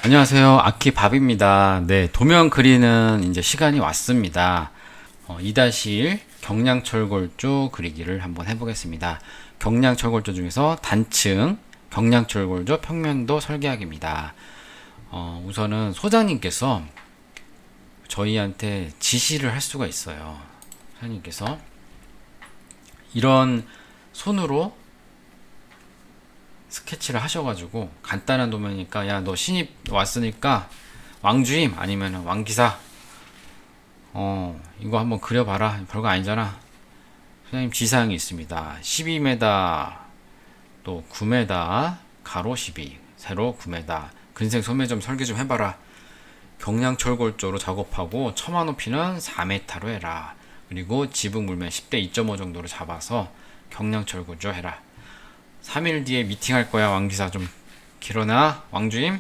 안녕하세요. 아키밥입니다. 네, 도면 그리는 이제 시간이 왔습니다. 2-1 경량철골조 그리기를 한번 해보겠습니다. 경량철골조 중에서 단층 경량철골조 평면도 설계하기입니다. 우선은 소장님께서 저희한테 지시를 할 수가 있어요. 소장님께서 이런 손으로 스케치를 하셔가지고 간단한 도면이니까 야 너 신입 왔으니까 왕주임 아니면 왕기사 이거 한번 그려봐라. 별거 아니잖아. 선생님 지사항이 있습니다. 12m 또 9m 가로 12 세로 9m 근생 소매점 설계 좀 해봐라. 경량철골조로 작업하고 처마 높이는 4m로 해라. 그리고 지붕 물면 10대 2.5 정도로 잡아서 경량철골조 해라. 3일 뒤에 미팅할 거야. 왕기사 좀 길어나 왕주임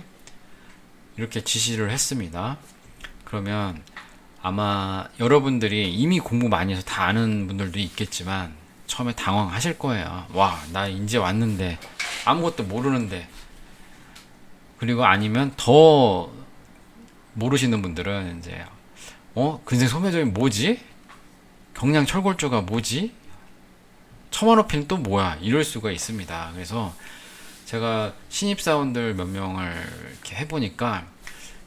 이렇게 지시를 했습니다. 그러면 아마 여러분들이 이미 공부 많이 해서 다 아는 분들도 있겠지만 처음에 당황하실 거예요. 와, 나 이제 왔는데 아무것도 모르는데. 그리고 아니면 더 모르시는 분들은 이제 근생 소매점이 뭐지? 경량철골조가 뭐지? 처마 높이는 또 뭐야? 이럴 수가 있습니다. 그래서 제가 신입사원들 몇 명을 이렇게 해보니까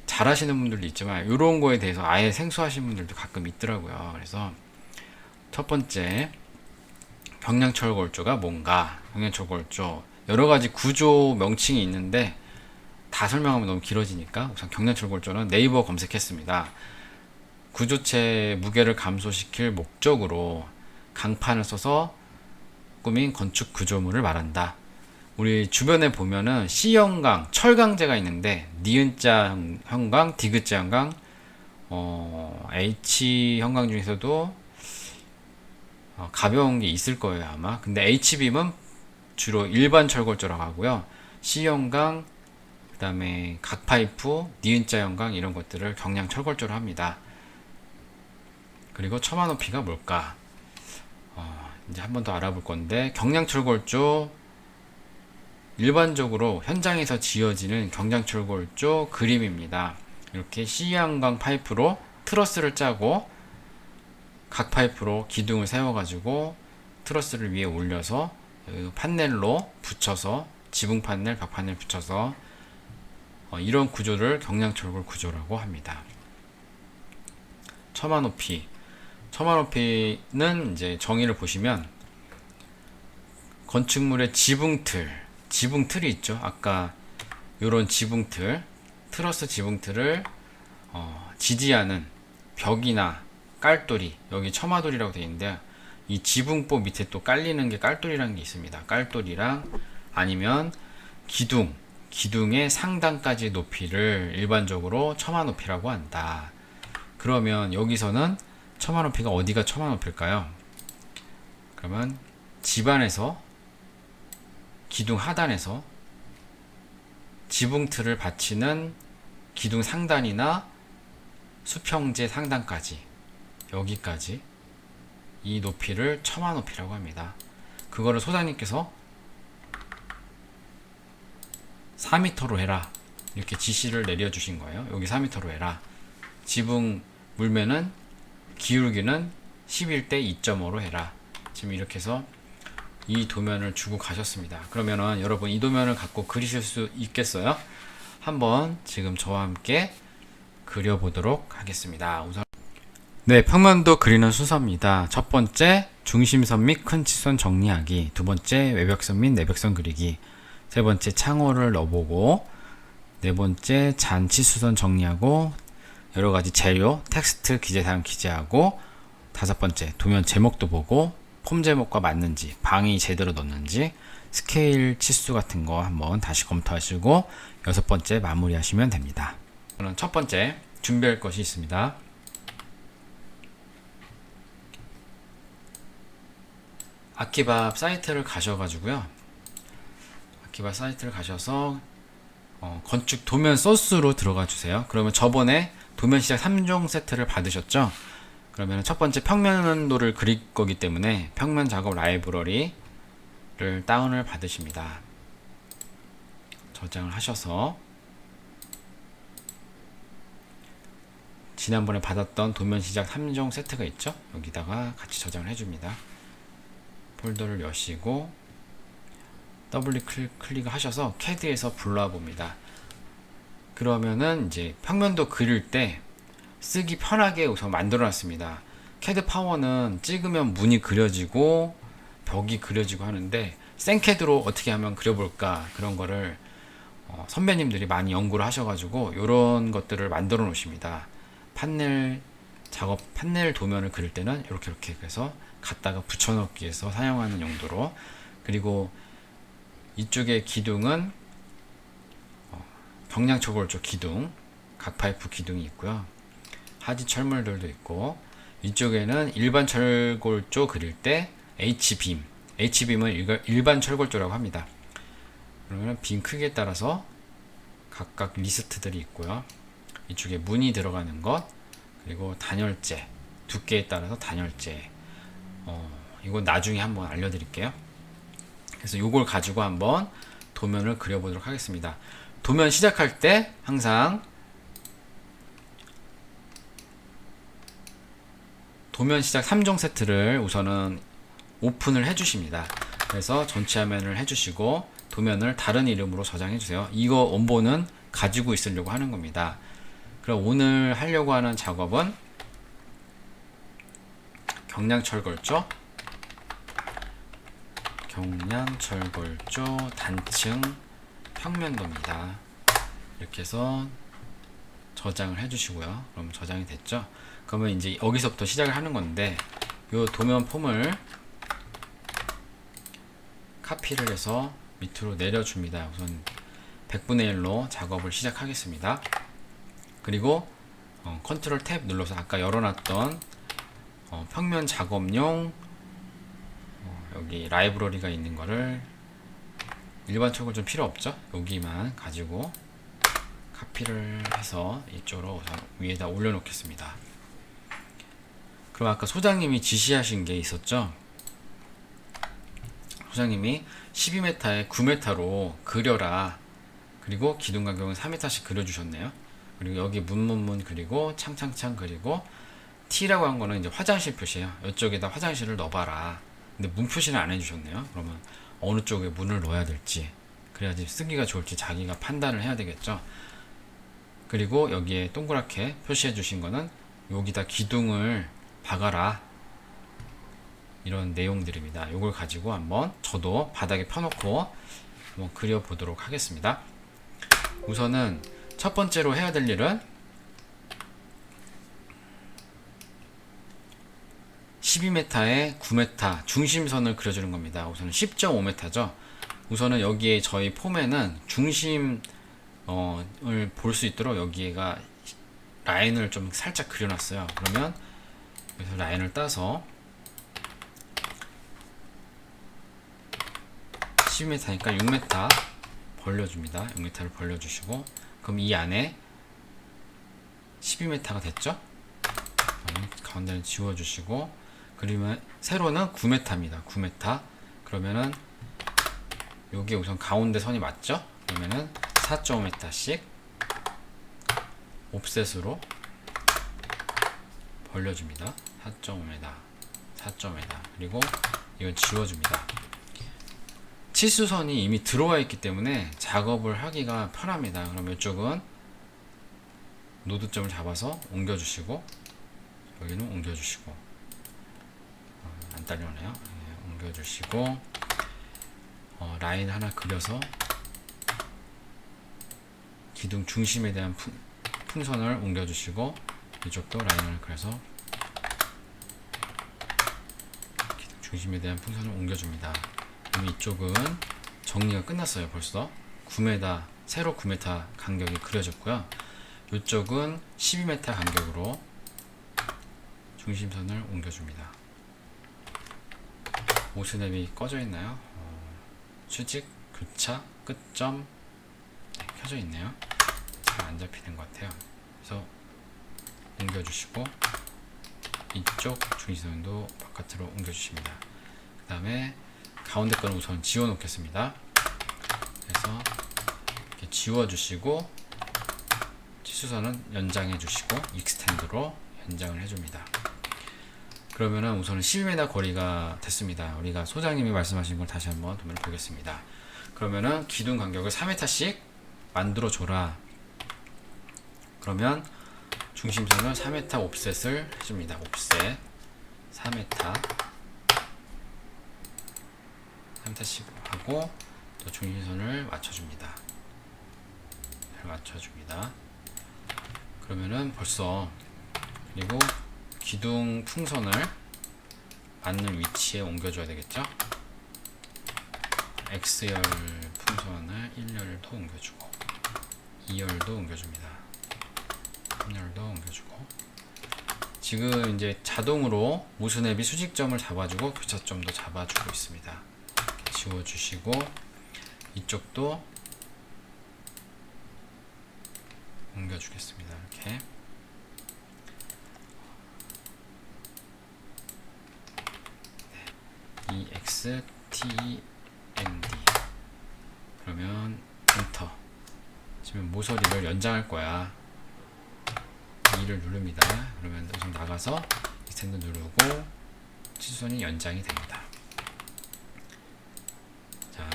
잘하시는 분들도 있지만 이런 거에 대해서 아예 생소하신 분들도 가끔 있더라고요. 그래서 첫 번째 경량철골조가 뭔가? 경량철골조 여러 가지 구조 명칭이 있는데 다 설명하면 너무 길어지니까 우선 경량철골조는 네이버 검색했습니다. 구조체의 무게를 감소시킬 목적으로 강판을 써서 꾸민 건축 구조물을 말한다. 우리 주변에 보면은 C형강, 철강제가 있는데 니은자 형강, 디귿자 형강, H형강 중에서도 가벼운 게 있을 거예요 아마. 근데 H빔은 주로 일반 철골조라고 하고요. C형강, 그 다음에 각파이프, 니은자 형강 이런 것들을 경량 철골조로 합니다. 그리고 처마 높이가 뭘까? 이제 한 번 더 알아볼 건데 경량철골조 일반적으로 현장에서 지어지는 경량철골조 그림입니다. 이렇게 C형강 파이프로 트러스를 짜고 각 파이프로 기둥을 세워가지고 트러스를 위에 올려서 판넬로 붙여서 지붕 판넬, 벽 판넬 붙여서 이런 구조를 경량철골 구조라고 합니다. 처마 높이 처마 높이는 이제 정의를 보시면 건축물의 지붕틀이 있죠. 아까 요런 지붕틀, 트러스 지붕틀을 지지하는 벽이나 깔돌이, 여기 처마돌이라고 되어 있는데 이 지붕보 밑에 또 깔리는 게 깔돌이라는 게 있습니다. 깔돌이랑 아니면 기둥의 상단까지 높이를 일반적으로 처마 높이라고 한다. 그러면 여기서는 처마 높이가 어디가 처마 높일까요? 그러면 집안에서 기둥 하단에서 지붕틀을 받치는 기둥 상단이나 수평재 상단까지 여기까지 이 높이를 처마 높이라고 합니다. 그거를 소장님께서 4m로 해라 이렇게 지시를 내려주신 거예요. 여기 4m로 해라. 지붕 물면은 기울기는 11대 2.5로 해라. 지금 이렇게 해서 이 도면을 주고 가셨습니다. 그러면은 여러분 이 도면을 갖고 그리실 수 있겠어요? 한번 지금 저와 함께 그려보도록 하겠습니다. 우선 네, 평면도 그리는 순서입니다. 첫 번째 중심선 및 큰 치선 정리하기, 두 번째 외벽선 및 내벽선 그리기, 세 번째 창호를 넣어보고, 네 번째 잔치수선 정리하고 여러가지 재료, 텍스트 기재사항 기재하고, 다섯 번째 도면 제목도 보고 폼 제목과 맞는지, 방이 제대로 넣는지, 스케일 치수 같은 거 한번 다시 검토하시고 여섯 번째 마무리 하시면 됩니다. 저는 첫 번째 준비할 것이 있습니다. 아키밥 사이트를 가셔가지고요. 아키밥 사이트를 가셔서 건축 도면 소스로 들어가 주세요. 그러면 저번에 도면 시작 3종 세트를 받으셨죠? 그러면 첫 번째 평면도를 그릴 거기 때문에 평면 작업 라이브러리를 다운을 받으십니다. 저장을 하셔서 지난번에 받았던 도면 시작 3종 세트가 있죠. 여기다가 같이 저장을 해줍니다. 폴더를 여시고 더블 클릭을 하셔서 CAD에서 불러와 봅니다. 그러면은 이제 평면도 그릴 때 쓰기 편하게 우선 만들어 놨습니다. CAD 파워는 찍으면 문이 그려지고 벽이 그려지고 하는데 생캐드로 어떻게 하면 그려볼까, 그런 거를 선배님들이 많이 연구를 하셔가지고 이런 것들을 만들어 놓으십니다. 판넬 작업, 판넬 도면을 그릴 때는 이렇게 해서 갖다가 붙여넣기 위해서 사용하는 용도로, 그리고 이쪽에 기둥은 경량철골조 기둥, 각파이프 기둥이 있고요. 하지 철물들도 있고, 이쪽에는 일반 철골조 그릴 때 H빔, H빔은 일반 철골조라고 합니다. 그러면 빔 크기에 따라서 각각 리스트들이 있고요. 이쪽에 문이 들어가는 것, 그리고 단열재, 두께에 따라서 단열재, 이건 나중에 한번 알려드릴게요. 그래서 이걸 가지고 한번 도면을 그려보도록 하겠습니다. 도면 시작할 때 항상 도면 시작 3종 세트를 우선은 오픈을 해주십니다. 그래서 전체 화면을 해주시고 도면을 다른 이름으로 저장해주세요. 이거 원본은 가지고 있으려고 하는 겁니다. 그럼 오늘 하려고 하는 작업은 경량철골조 단층 평면도입니다. 이렇게 해서 저장을 해주시고요. 그럼 저장이 됐죠? 그러면 이제 여기서부터 시작을 하는 건데, 이 도면 폼을 카피를 해서 밑으로 내려줍니다. 우선 100분의 1로 작업을 시작하겠습니다. 그리고 컨트롤 탭 눌러서 아까 열어놨던 평면 작업용 여기 라이브러리가 있는 거를, 일반 철골 좀 필요 없죠? 여기만 가지고 카피를 해서 이쪽으로 우선 위에다 올려 놓겠습니다. 그럼 아까 소장님이 지시하신 게 있었죠? 소장님이 12m에 9m로 그려라. 그리고 기둥 간격은 4m씩 그려주셨네요. 그리고 여기 문 그리고 창 그리고 T라고 한 거는 이제 화장실 표시예요. 이쪽에다 화장실을 넣어봐라. 근데 문 표시는 안 해주셨네요. 그러면 어느 쪽에 문을 넣어야 될지, 그래야지 쓰기가 좋을지 자기가 판단을 해야 되겠죠. 그리고 여기에 동그랗게 표시해 주신 거는 여기다 기둥을 박아라, 이런 내용들입니다. 이걸 가지고 한번 저도 바닥에 펴놓고 한번 그려보도록 하겠습니다. 우선은 첫 번째로 해야 될 일은 12m에 9m 중심선을 그려주는 겁니다. 우선은 10.5m죠. 우선은 여기에 저희 폼에는 중심을 볼 수 있도록 여기가 라인을 좀 살짝 그려놨어요. 그러면 여기서 라인을 따서 12m니까 6m 벌려줍니다. 6m를 벌려주시고, 그럼 이 안에 12m가 됐죠? 가운데는 지워주시고, 그러면 세로는 9m입니다. 9m. 그러면은 여기 우선 가운데 선이 맞죠? 그러면은 4.5m씩 옵셋으로 벌려줍니다. 4.5m, 4.5m. 그리고 이건 지워줍니다. 치수선이 이미 들어와 있기 때문에 작업을 하기가 편합니다. 그럼 이쪽은 노드점을 잡아서 옮겨주시고, 여기는 옮겨주시고, 안 딸려오네요. 네, 옮겨주시고, 라인 하나 그려서 기둥 중심에 대한 풍선을 옮겨주시고, 이쪽도 라인을 그려서 기둥 중심에 대한 풍선을 옮겨줍니다. 그럼 이쪽은 정리가 끝났어요. 벌써 9m, 세로 9m 간격이 그려졌고요. 이쪽은 12m 간격으로 중심선을 옮겨줍니다. 오스냅이 꺼져 있나요? 수직, 교차, 끝점, 네, 켜져 있네요. 잘 안 잡히는 것 같아요. 그래서 옮겨주시고, 이쪽 중심선도 바깥으로 옮겨주십니다. 그 다음에 가운데 거는 우선 지워 놓겠습니다. 그래서 이렇게 지워주시고, 치수선은 연장해 주시고 익스텐드로 연장을 해줍니다. 그러면은 우선은 12m 거리가 됐습니다. 우리가 소장님이 말씀하신 걸 다시 한번 보겠습니다. 그러면은 기둥 간격을 4m씩 만들어 줘라. 그러면 중심선을 4m 옵셋을 해줍니다. 옵셋 3m씩 하고 또 중심선을 맞춰줍니다. 잘 맞춰줍니다. 그러면은 벌써 그리고 기둥 풍선을 맞는 위치에 옮겨줘야 되겠죠? X열 풍선을 1열도 옮겨주고 2열도 옮겨줍니다. 3열도 옮겨주고 지금 이제 자동으로 모순앱이 수직점을 잡아주고 교차점도 잡아주고 있습니다. 이렇게 지워주시고 이쪽도 옮겨주겠습니다. 이렇게 EXTND 그러면 엔터. 지금 모서리를 연장할 거야. 2를 누릅니다. 그러면 우선 나가서 익스텐드 누르고 치수선이 연장이 됩니다. 자,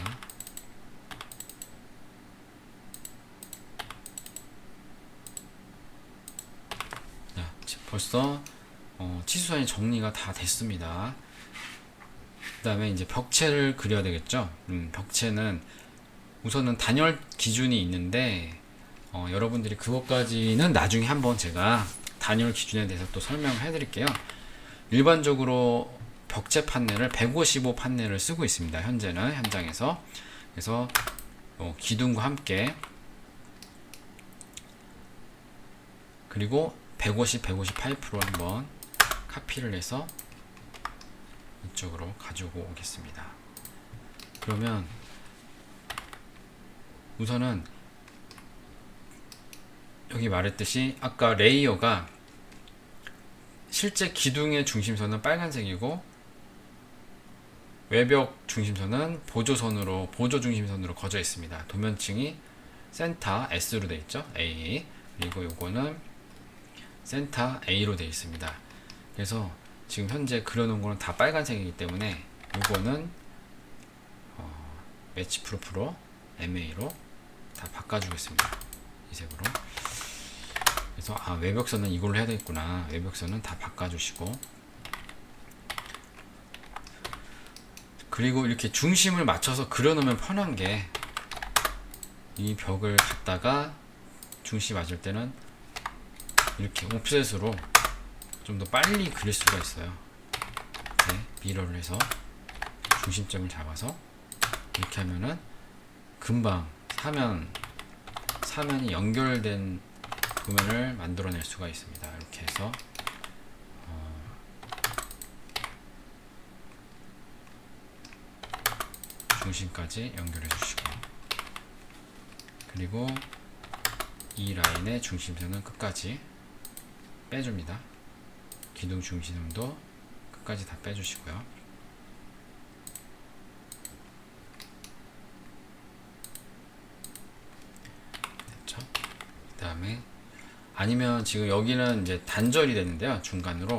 벌써 치수선이 정리가 다 됐습니다. 그 다음에 이제 벽체를 그려야 되겠죠. 벽체는 우선은 단열 기준이 있는데 여러분들이 그것까지는 나중에 한번 제가 단열 기준에 대해서 또 설명을 해드릴게요. 일반적으로 벽체 판넬을 155 판넬을 쓰고 있습니다. 현재는 현장에서. 그래서 기둥과 함께 그리고 150, 158% 한번 카피를 해서 이쪽으로 가지고 오겠습니다. 그러면 우선은 여기 말했듯이 아까 레이어가 실제 기둥의 중심선은 빨간색이고 외벽 중심선은 보조 중심선으로 거져 있습니다. 도면층이 센터 S로 되어 있죠. A. 그리고 요거는 센터 A로 되어 있습니다. 그래서 지금 현재 그려놓은 거는 다 빨간색이기 때문에 요거는 매치 프로프로 MA로 다 바꿔주겠습니다. 이 색으로. 그래서 외벽선은 이걸로 해야 되겠구나. 외벽선은 다 바꿔주시고 그리고 이렇게 중심을 맞춰서 그려놓으면 편한 게 이 벽을 갖다가 중심 맞을 때는 이렇게 옵셋으로 좀 더 빨리 그릴 수가 있어요. 이렇게 미러를 해서 중심점을 잡아서 이렇게 하면은 금방 사면이 연결된 도면을 만들어낼 수가 있습니다. 이렇게 해서 중심까지 연결해 주시고 그리고 이 라인의 중심선은 끝까지 빼줍니다. 기둥 중심선도 끝까지 다 빼주시고요. 됐죠? 그 다음에 아니면 지금 여기는 이제 단절이 되는데요. 중간으로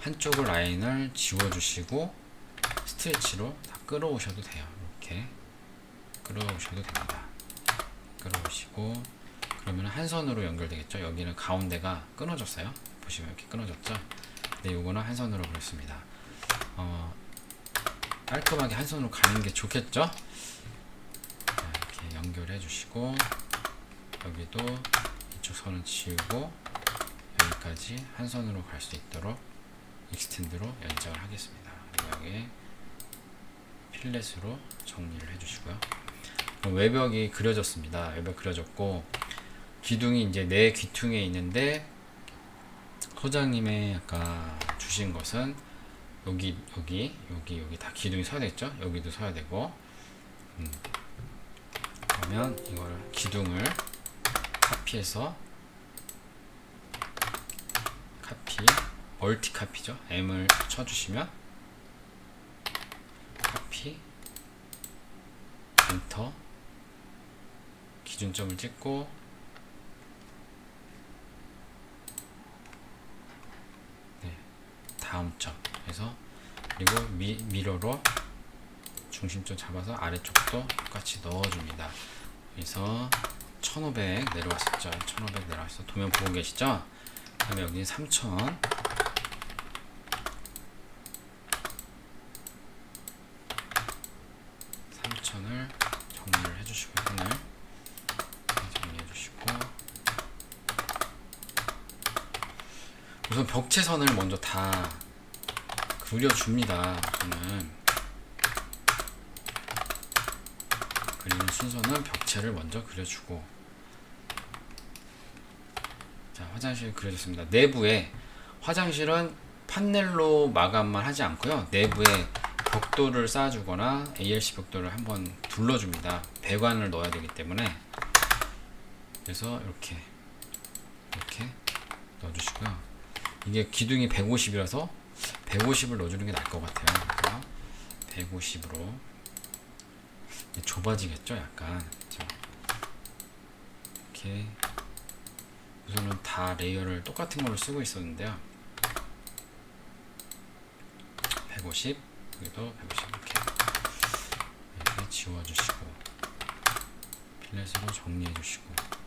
한쪽을 라인을 지워주시고 스트레치로 다 끌어오셔도 돼요. 이렇게 끌어오셔도 됩니다. 끌어오시고 그러면 한 선으로 연결되겠죠. 여기는 가운데가 끊어졌어요. 보시면 이렇게 끊어졌죠. 근데 요거는 한 선으로 그렸습니다. 깔끔하게 한 선으로 가는 게 좋겠죠. 자, 이렇게 연결해 주시고 여기도 이쪽 선은 지우고 여기까지 한 선으로 갈 수 있도록 익스텐드로 연장을 하겠습니다. 여기 필렛으로 정리를 해주시고요. 외벽이 그려졌습니다. 외벽 그려졌고 기둥이 이제 내 귀퉁이에 있는데 소장님의 아까 주신 것은 여기 다 기둥이 서야 되겠죠? 여기도 서야 되고 그러면 이걸 기둥을 카피해서 멀티 카피죠. M을 쳐주시면 카피 엔터 기준점을 찍고 다음 점 해서 그리고 미러로 중심점 잡아서 아래쪽도 똑같이 넣어줍니다. 그래서 1500 내려왔었죠. 1500 내려왔어. 도면 보고 계시죠? 그 다음에 여기 3000 3000을 정리를 해주시고 선을 정리해주시고 우선 벽체선을 먼저 다 그려줍니다. 저는 그리는 순서는 벽체를 먼저 그려주고 자 화장실 그려졌습니다. 내부에 화장실은 판넬로 마감만 하지 않고요. 내부에 벽돌을 쌓아주거나 ALC 벽돌을 한번 둘러줍니다. 배관을 넣어야 되기 때문에 그래서 이렇게 넣어주시고요. 이게 기둥이 150이라서 150을 넣어주는 게 나을 것 같아요. 그래서 150으로 좁아지겠죠, 약간. 그렇죠? 이렇게 우선은 다 레이어를 똑같은 걸로 쓰고 있었는데요. 150 여기도 150 이렇게 지워주시고 필렛으로 정리해주시고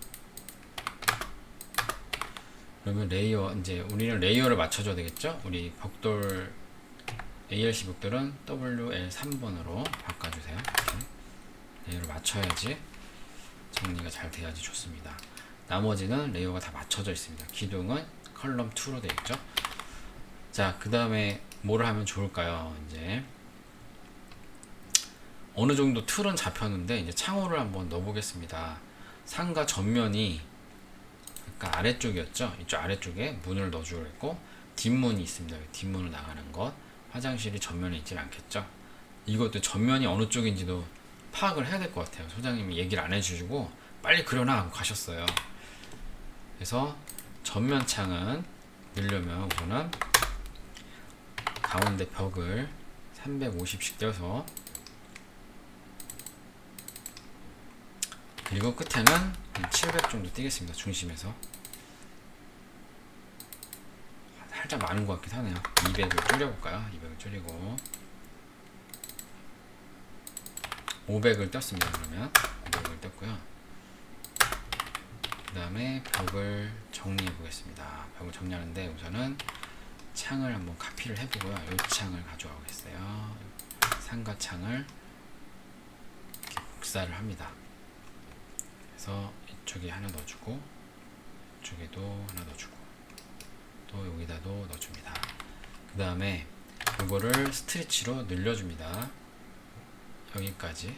그러면 레이어 이제 우리는 레이어를 맞춰줘야 되겠죠? 우리 벽돌 ALC 벽돌은 WL3번으로 바꿔주세요. 이렇게 레이어를 맞춰야지 정리가 잘 돼야지 좋습니다. 나머지는 레이어가 다 맞춰져 있습니다. 기둥은 컬럼 2로 되어 있죠. 자, 그 다음에 뭐를 하면 좋을까요? 이제 어느 정도 틀은 잡혔는데 이제 창호를 한번 넣어 보겠습니다. 상가 전면이 아까 아래쪽이었죠. 이쪽 아래쪽에 문을 넣어주고 있고 뒷문이 있습니다. 뒷문으로 나가는 것. 화장실이 전면에 있진 않겠죠. 이것도 전면이 어느 쪽인지도 파악을 해야 될 것 같아요. 소장님이 얘기를 안 해주시고 빨리 그려놔 하고 가셨어요. 그래서 전면 창은 넣으려면 우선은 가운데 벽을 350씩 떼어서 그리고 끝에는 700 정도 띄겠습니다. 중심에서 살짝 많은 것 같긴 하네요. 200을 줄여볼까요? 200을 줄이고 500을 떴습니다. 그러면 500을 떴고요. 그 다음에 벽을 정리해 보겠습니다. 벽을 정리하는데 우선은 창을 한번 카피를 해보고요. 이 창을 가져오겠어요. 상가 창을 이렇게 복사를 합니다. 그래서 이쪽에 하나 넣어주고 이쪽에도 하나 넣어주고 또 여기다도 넣어줍니다. 그 다음에 이거를 스트레치로 늘려줍니다. 여기까지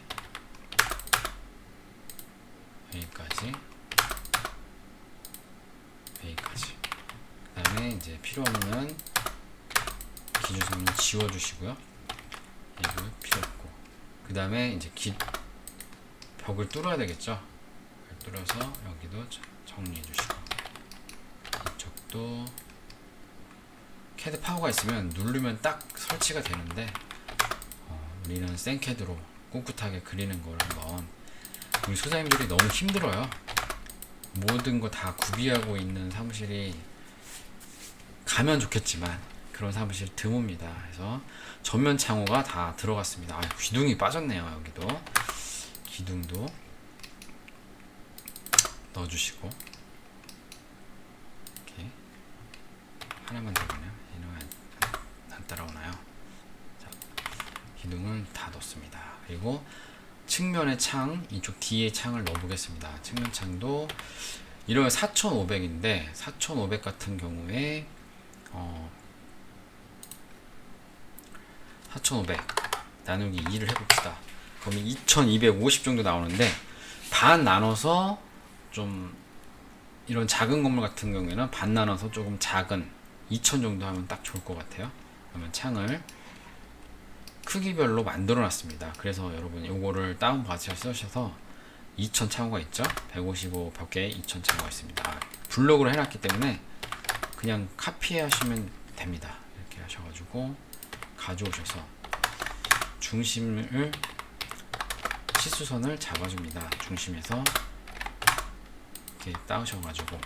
여기까지 여기까지. 그 다음에 이제 필요 없는 기준선은 지워주시고요. 이거 필요 없고. 그 다음에 이제 벽을 뚫어야 되겠죠. 뚫어서 여기도 정리해 주시고 이쪽도 캐드 파워가 있으면 누르면 딱 설치가 되는데 우리는 생캐드로 꿋꿋하게 그리는 걸 한번 우리 소장님들이 너무 힘들어요. 모든 거 다 구비하고 있는 사무실이 가면 좋겠지만 그런 사무실 드뭅니다. 그래서 전면 창호가 다 들어갔습니다. 기둥이 빠졌네요. 여기도 기둥도 넣어주시고 이렇게 하나만 더 그냥 얘는 안 따라오나요? 자, 기둥을 다 넣습니다. 그리고 측면의 창, 이쪽 뒤에 창을 넣어 보겠습니다. 측면 창도 이러면 4500인데 4500 같은 경우에 4500 나누기 2를 해봅시다. 그러면 2250 정도 나오는데 반 나눠서 좀 이런 작은 건물 같은 경우에는 반 나눠서 조금 작은 2000 정도 하면 딱 좋을 것 같아요. 그러면 창을 크기별로 만들어 놨습니다. 그래서 여러분 요거를 다운 받으셔서 2000 창호가 있죠. 155 벽에 2000 창호가 있습니다. 블록으로 해놨기 때문에 그냥 카피 하시면 됩니다. 이렇게 하셔가지고 가져오셔서 중심을 치수선을 잡아줍니다. 중심에서 이렇게 따으셔가지고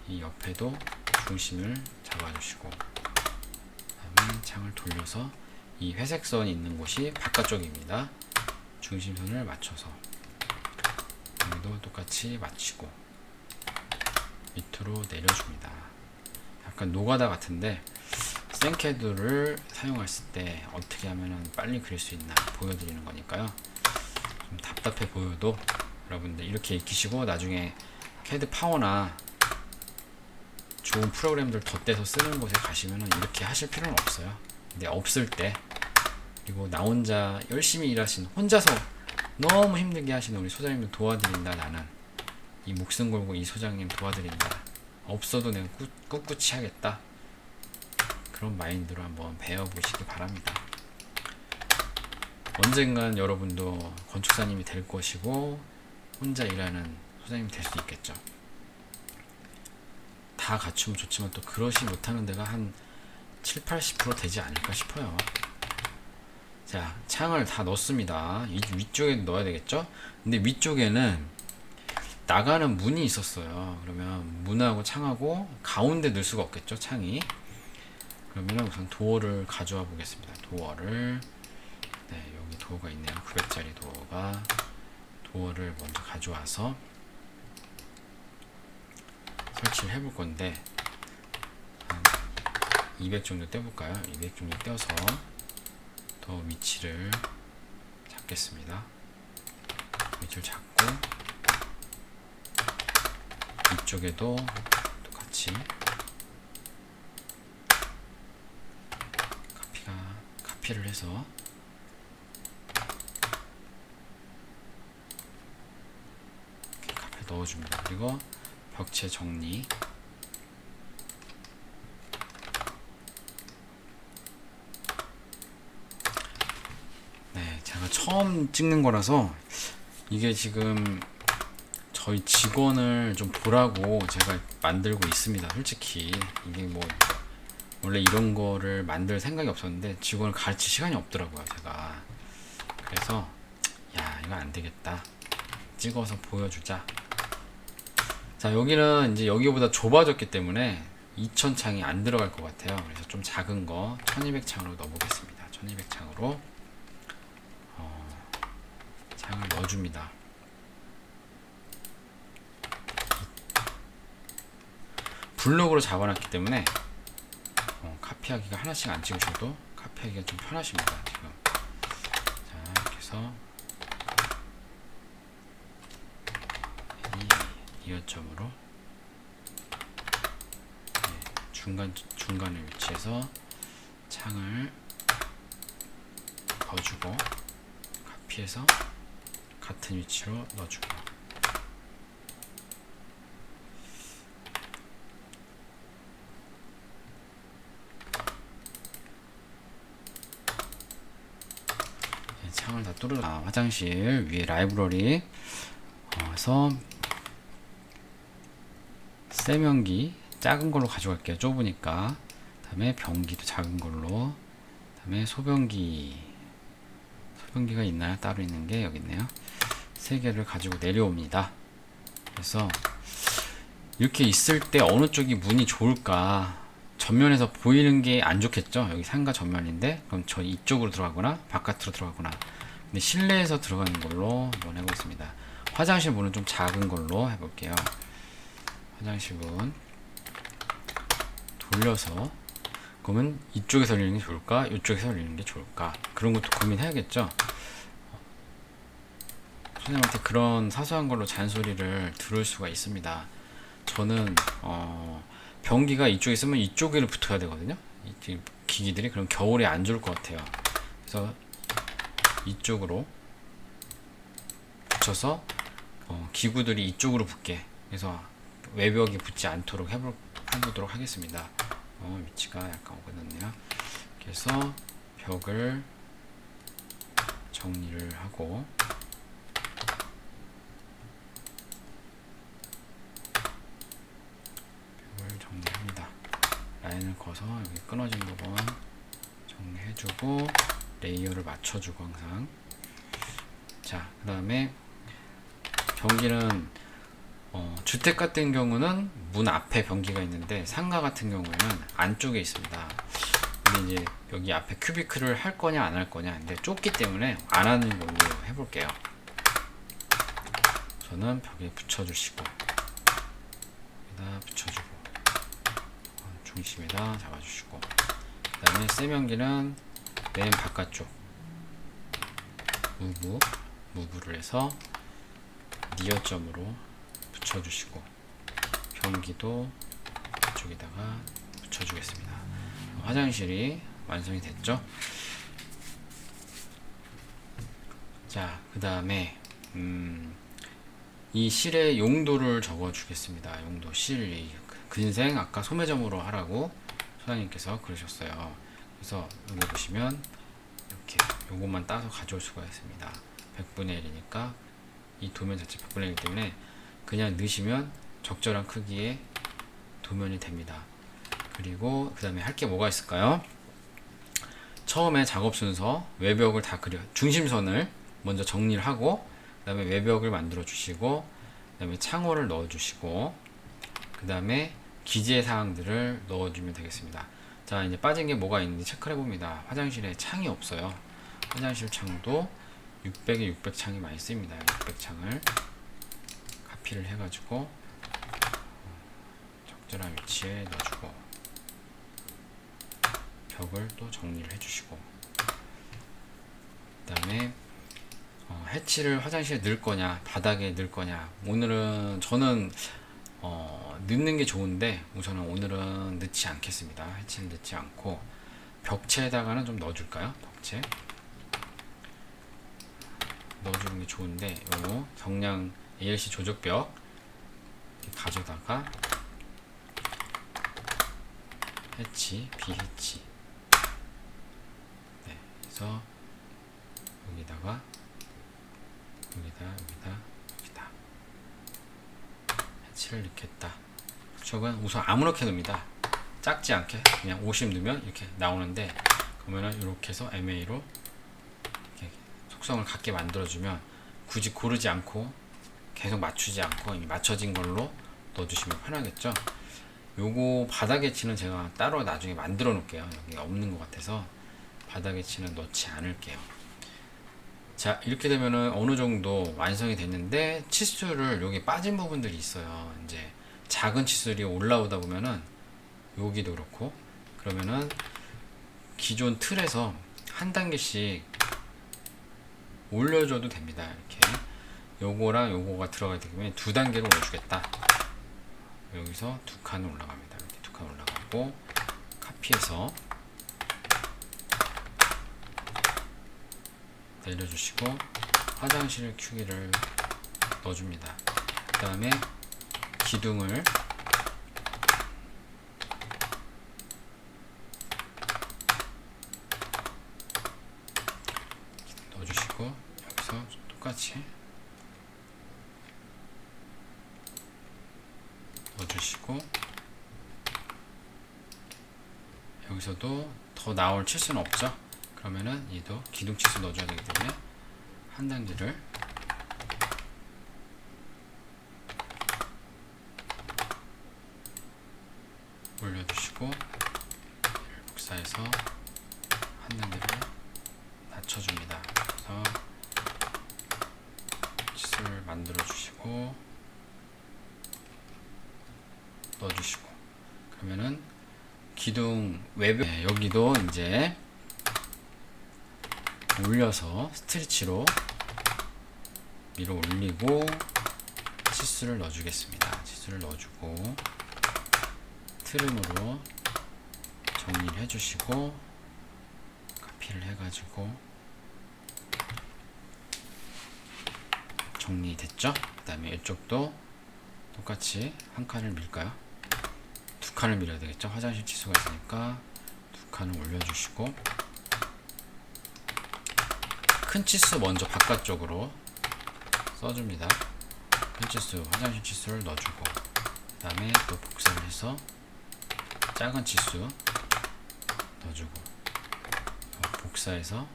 이 옆에도 중심을 잡아주시고 그다음에 창을 돌려서 이 회색 선이 있는 곳이 바깥쪽입니다. 중심선을 맞춰서 여기도 똑같이 맞추고 밑으로 내려줍니다. 약간 노가다 같은데 생캐드를 사용했을 때 어떻게 하면 빨리 그릴 수 있나 보여드리는 거니까요. 좀 답답해 보여도 여러분들 이렇게 익히시고 나중에 캐드 파워나 좋은 프로그램들 덧대서 쓰는 곳에 가시면 이렇게 하실 필요는 없어요. 근데 없을 때, 그리고 나 혼자 열심히 일하신, 혼자서 너무 힘들게 하시는 우리 소장님들 도와드린다. 나는 이 목숨 걸고 이 소장님 도와드린다. 없어도 내가 꿋꿋이 하겠다. 그런 마인드로 한번 배워보시기 바랍니다. 언젠간 여러분도 건축사님이 될 것이고 혼자 일하는 소장님이 될 수 있겠죠. 다 갖추면 좋지만 또 그러시 못하는 데가 한 7, 80% 되지 않을까 싶어요. 자, 창을 다 넣었습니다. 위쪽에 넣어야 되겠죠? 근데 위쪽에는 나가는 문이 있었어요. 그러면 문하고 창하고 가운데 넣을 수가 없겠죠, 창이. 그러면 우선 도어를 가져와 보겠습니다. 도어를, 네, 여기 도어가 있네요. 900짜리 도어가. 도어를 먼저 가져와서 설치를 해볼 건데, 한 200 정도 떼볼까요? 200 정도 떼어서 더 위치를 잡겠습니다. 위치를 잡고 이쪽에도 똑같이 카피를 해서 이렇게 카피를 넣어줍니다. 그리고 벽체 정리, 네, 제가 처음 찍는 거라서 이게 지금 저희 직원을 좀 보라고 제가 만들고 있습니다. 솔직히 이게 뭐 원래 이런 거를 만들 생각이 없었는데 직원을 가르칠 시간이 없더라고요, 제가. 그래서 야, 이거 안 되겠다, 찍어서 보여주자. 자, 여기는 이제 여기보다 좁아졌기 때문에 2000 창이 안 들어갈 것 같아요. 그래서 좀 작은 거 1200 창으로 넣어보겠습니다. 1200 창으로 창을 넣어줍니다. 블록으로 잡아놨기 때문에 카피하기가 하나씩 안 찍으셔도 카피하기가 좀 편하십니다. 지금. 자, 이렇게 해서 이 이어점으로 중간에 위치해서 창을 넣어주고 카피해서 같은 위치로 넣어주고, 창을 다 뚫어. 화장실 위에 라이브러리 에서 세면기 작은 걸로 가져갈게요. 좁으니까. 다음에 변기도 작은 걸로. 다음에 소변기가 있나요? 따로 있는 게 여기 있네요. 3개를 가지고 내려옵니다. 그래서 이렇게 있을 때 어느 쪽이 문이 좋을까? 전면에서 보이는 게 안 좋겠죠? 여기 상가 전면인데, 그럼 저 이쪽으로 들어가거나 바깥으로 들어가거나. 근데 실내에서 들어가는 걸로 한번 해보겠습니다. 화장실 문은 좀 작은 걸로 해볼게요. 화장실 문 돌려서, 그러면 이쪽에서 열리는 게 좋을까? 이쪽에서 열리는 게 좋을까? 그런 것도 고민해야겠죠? 선생님한테 그런 사소한 걸로 잔소리를 들을 수가 있습니다. 저는 변기가 이쪽에 있으면 이쪽에 붙어야 되거든요. 이 기기들이. 그럼 겨울에 안 좋을 것 같아요. 그래서 이쪽으로 붙여서 기구들이 이쪽으로 붙게, 그래서 외벽이 붙지 않도록 해보도록 하겠습니다. 위치가 약간 오그났네요. 그래서 벽을 정리를 하고, 벽을 정리합니다. 라인을 그어서 여기 끊어진 부분 정리해주고 레이어를 맞춰주고 항상. 자, 그 다음에 변기는 주택 같은 경우는 문 앞에 변기가 있는데 상가 같은 경우에는 안쪽에 있습니다. 근데 이제 여기 앞에 큐비클을 할 거냐 안 할 거냐. 근데 좁기 때문에 안 하는 걸로 해볼게요. 저는 벽에 붙여주시고 여기다 붙여주고 중심에다 잡아주시고, 그 다음에 세면기는 맨 바깥쪽 무브를 해서 니어점으로 붙여주시고, 변기도 이쪽에다가 붙여주겠습니다. 화장실이 완성이 됐죠. 자, 그 다음에 이 실의 용도를 적어 주겠습니다. 용도 실 근생 아까 소매점으로 하라고 소장님께서 그러셨어요. 그래서 여기 보시면 이렇게 요것만 따서 가져올 수가 있습니다. 100분의 1이니까 이 도면 자체 100분의 1이기 때문에 그냥 넣으시면 적절한 크기의 도면이 됩니다. 그리고 그 다음에 할 게 뭐가 있을까요? 처음에 작업 순서 외벽을 다 그려, 중심선을 먼저 정리를 하고, 그 다음에 외벽을 만들어 주시고, 그 다음에 창호를 넣어 주시고, 그 다음에 기재 사항들을 넣어 주면 되겠습니다. 자, 이제 빠진 게 뭐가 있는지 체크를 해봅니다. 화장실에 창이 없어요. 화장실 창도 600에 600 창이 많이 씁니다. 600 창을 카피를 해가지고 적절한 위치에 넣어주고, 벽을 또 정리를 해주시고, 그 다음에 해치를 화장실에 넣을 거냐 바닥에 넣을 거냐, 오늘은 저는 넣는 게 좋은데 우선은 오늘은 넣지 않겠습니다. 해치는 넣지 않고 벽체에다가는 좀 넣어줄까요? 벽체 넣어주는 게 좋은데, 요 경량 ALC 조적벽 가져다가 해치, 비해치, 네, 그래서 여기다가 여기다 해치를 넣겠다. 벽은 우선 아무렇게 넣습니다. 작지 않게 그냥 50 넣으면 이렇게 나오는데, 그러면은 이렇게 해서 MA로 이렇게 속성을 갖게 만들어주면 굳이 고르지 않고 계속 맞추지 않고 이미 맞춰진 걸로 넣어주시면 편하겠죠. 요거 바닥에 치는 제가 따로 나중에 만들어 놓을게요. 여기 없는 것 같아서 바닥에 치는 넣지 않을게요. 자, 이렇게 되면은 어느 정도 완성이 됐는데, 치수를 여기 빠진 부분들이 있어요. 이제 작은 치수들이 올라오다 보면은 여기도 그렇고, 그러면은 기존 틀에서 한 단계씩 올려줘도 됩니다. 이렇게 요거랑 요거가 들어가기 때문에 두 단계로 올려주겠다. 여기서 두 칸을 올라갑니다. 이렇게 두 칸 올라가고, 카피해서 내려주시고 화장실 큐기를 넣어줍니다. 그 다음에 기둥을 넣어주시고, 여기서 똑같이 넣어주시고, 여기서도 더 나올 치수는 없죠. 그러면은 얘도 기둥 치수 넣어줘야 되기 때문에 한 단계를 올려주시고, 얘를 복사해서 한 단계를 낮춰줍니다. 그래서 치수를 만들어 주시고 넣어주시고, 그러면은 기둥 외벽, 네, 여기도 이제 올려서 스트리치로 밀어 올리고 치수를 넣어주겠습니다. 치수를 넣어주고 트림으로 정리를 해주시고, 카피를 해가지고 정리됐죠? 그 다음에 이쪽도 똑같이 한 칸을 밀까요? 두 칸을 밀어야 되겠죠? 화장실 치수가 있으니까 두 칸을 올려주시고, 큰 치수 먼저 바깥쪽으로 써줍니다. 큰 치수, 화장실 치수를 넣어주고, 그 다음에 또 복사를 해서 작은 치수 넣어주고, 복사해서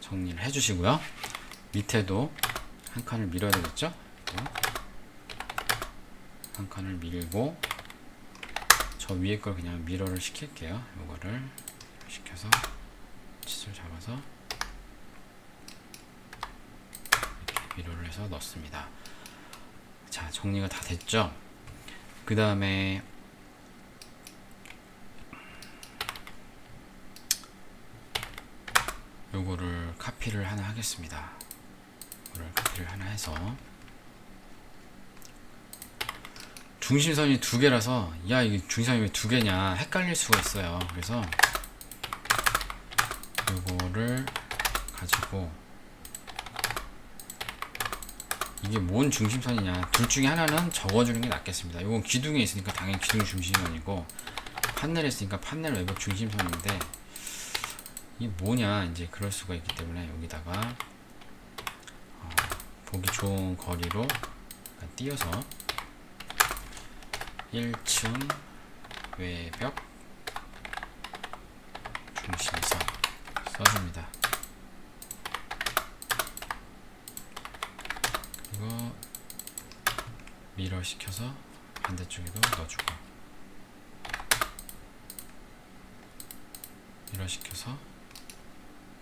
정리를 해주시고요. 밑에도 한 칸을 밀어야 되겠죠? 한 칸을 밀고 저 위에 걸 그냥 미러를 시킬게요. 이거를 시켜서 치수를 잡아서 이렇게 미러를 해서 넣습니다. 자, 정리가 다 됐죠? 그 다음에 요거를 카피를 하나 하겠습니다. 이거를 카피를 하나 해서 중심선이 두 개라서 야 이게 중심선이 왜 두 개냐 헷갈릴 수가 있어요. 그래서 요거를 가지고 이게 뭔 중심선이냐 둘 중에 하나는 적어주는 게 낫겠습니다. 이건 기둥에 있으니까 당연히 기둥 중심선이고 판넬에 있으니까 판넬 외벽 중심선인데 이게 뭐냐 이제 그럴 수가 있기 때문에 여기다가 보기 좋은 거리로 띄어서 1층 외벽 중심선 써줍니다. 그리고 미러 시켜서 반대쪽에도 넣어주고 미러 시켜서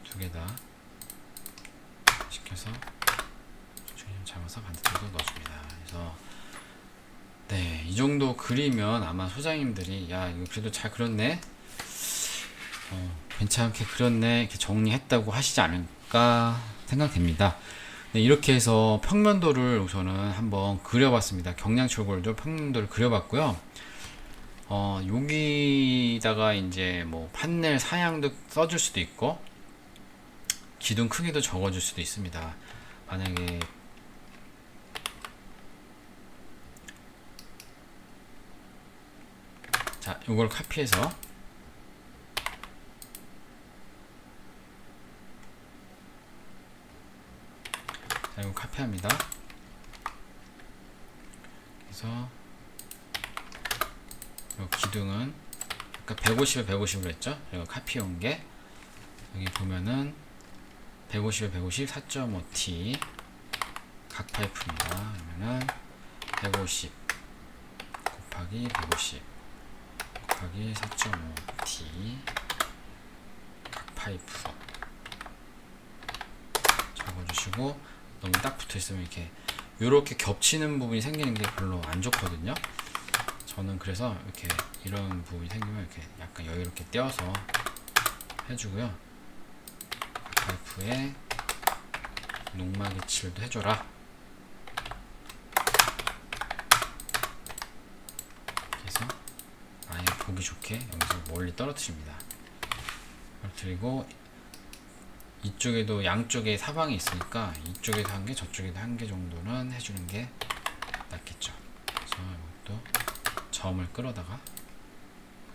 두 개 다 시켜서 중심 잡아서 반대쪽도 넣어줍니다. 그래서 네, 이 정도 그리면 아마 소장님들이 야 이거 그래도 잘 그렸네, 괜찮게 그렸네 이렇게 정리했다고 하시지 않을까 생각됩니다. 네, 이렇게 해서 평면도를 우선은 한번 그려봤습니다. 경량철골도 평면도를 그려봤고요. 여기다가 이제 뭐 판넬 사양도 써줄 수도 있고 기둥 크기도 적어줄 수도 있습니다. 만약에 자, 이걸 카피해서 자, 이거 카피합니다. 그래서 이 기둥은 아까 150에 150으로 했죠? 이거 카피해온 게 여기 보면은 150에 150 4.5T 각 파이프입니다. 그러면은 150 곱하기 150 곱하기 4.5T 각 파이프 적어주시고 너무 딱 붙어있으면 이렇게 겹치는 부분이 생기는 게 별로 안 좋거든요. 저는 그래서 이렇게 이런 부분이 생기면 이렇게 약간 여유롭게 떼어서 해주고요. 파이프에 농막이 칠도 해줘라. 그래서 아예 보기 좋게 여기서 멀리 떨어뜨립니다. 떨어뜨리고 이쪽에도 양쪽에 사방이 있으니까 이쪽에도 한 개 저쪽에도 한 개 정도는 해주는 게 낫겠죠. 그래서 이것도 점을 끌어다가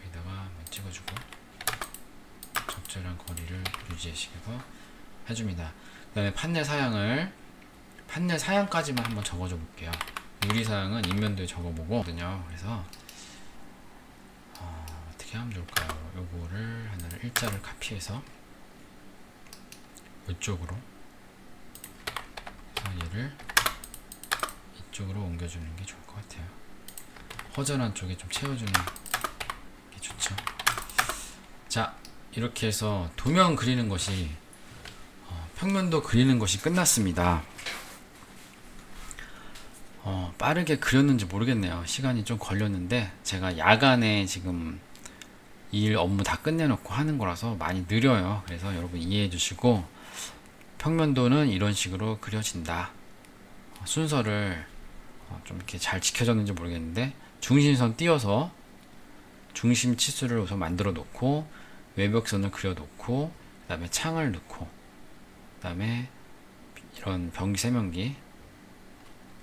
여기다가 한번 찍어주고 적절한 거리를 유지시켜서 해줍니다. 그 다음에 판넬 사양까지만 한번 적어줘 볼게요. 유리 사양은 인면도에 적어보고 그래서 어떻게 하면 좋을까요? 요거를 하나를 일자를 카피해서 이쪽으로 얘를 이쪽으로 옮겨주는 게 좋을 것 같아요. 허전한 쪽에 좀 채워주는 게 좋죠. 자, 이렇게 해서 도면 그리는 것이 평면도 그리는 것이 끝났습니다. 빠르게 그렸는지 모르겠네요. 시간이 좀 걸렸는데 제가 야간에 지금 일 업무 다 끝내놓고 하는 거라서 많이 느려요. 그래서 여러분 이해해 주시고 평면도는 이런 식으로 그려진다. 순서를 좀 이렇게 잘 지켜졌는지 모르겠는데 중심선 띄어서 중심 치수를 우선 만들어 놓고 외벽선을 그려 놓고 그 다음에 창을 넣고 그 다음에 이런 변기 세면기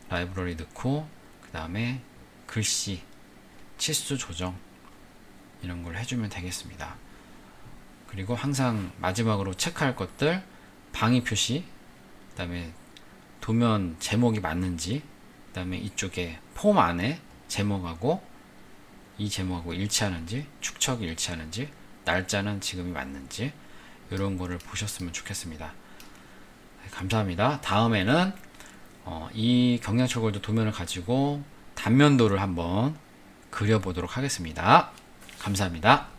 라이브러리 넣고 그 다음에 글씨 치수 조정 이런 걸 해주면 되겠습니다. 그리고 항상 마지막으로 체크할 것들 방위 표시 그 다음에 도면 제목이 맞는지 그 다음에 이쪽에 폼 안에 제목하고 이 제목하고 일치하는지 축척이 일치하는지 날짜는 지금이 맞는지 이런 거를 보셨으면 좋겠습니다. 감사합니다. 다음에는 이 경량철골도 도면을 가지고 단면도를 한번 그려보도록 하겠습니다. 감사합니다.